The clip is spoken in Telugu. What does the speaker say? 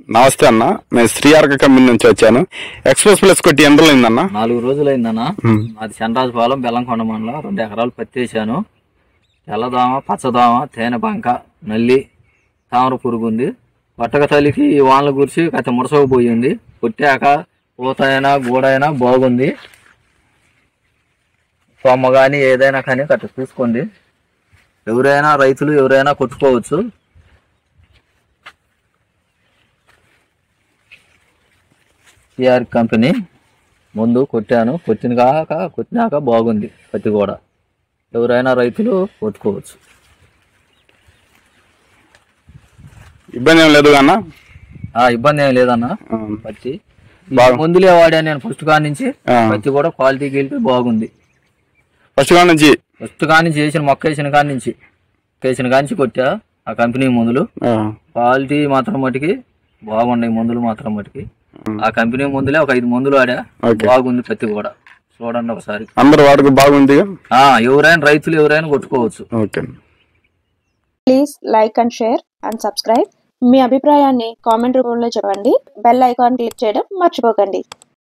నమస్తే అన్న, నేను శ్రీఆర్క కంపెనీ నుంచి వచ్చాను. ఎక్స్ప్రెస్ ప్లస్ కొట్టి ఎంత అయిందన్న? 4 రోజులైందన్న. అది చంద్రాజపాలెం బెల్లంకొండ మండలం 2 ఎకరాలు పత్తి వేసాను. తెల్లదోమ, పచ్చదోమ, తేనె బంక, నల్లి, తామర పురుగు ఉంది. పట్టక తల్లికి ఈ వానలు గురిసి కథ ముడసకపోయింది. కొట్టాక పూతైనా గూడైనా బాగుంది. కొమ్మ కానీ ఏదైనా కానీ కట్ట చూసుకోండి. ఎవరైనా రైతులు ఎవరైనా కొట్టుకోవచ్చు. సిఆర్ కంపెనీ ముందు కొట్టాను, కొట్టినాక బాగుంది. పత్తి కూడా ఎవరైనా రైతులు కొట్టుకోవచ్చు. ఇబ్బంది ఏం లేదు అన్న? ఇబ్బంది ఏం లేదన్న. పత్తి మందులే వాడా నేను ఫస్ట్ కాడి నుంచి. పత్తి కూడా క్వాలిటీ గెలిపి బాగుంది. ఫస్ట్ కాడి నుంచి వేసిన మొక్క వేసిన కాడి నుంచి కొట్టా ఆ కంపెనీ మందులు. క్వాలిటీ మాత్రం మటుకి బాగున్నాయి. మందులు మాత్రం మటుకి ఆ కంపెనీ మందులే ఒక 5 మందులు వాడా. బాగుంది పత్తి కూడా. చూడండి ఒకసారి. అందరూ వాడికి బాగుంది. ఎవరైనా రైతులు ఎవరైనా కొట్టుకోవచ్చు. Please like and share and subscribe. మీ అభిప్రాయాన్ని కామెంట్ రూపంలో చెప్పండి. బెల్ ఐకాన్ క్లిక్ చేయడం మర్చిపోకండి.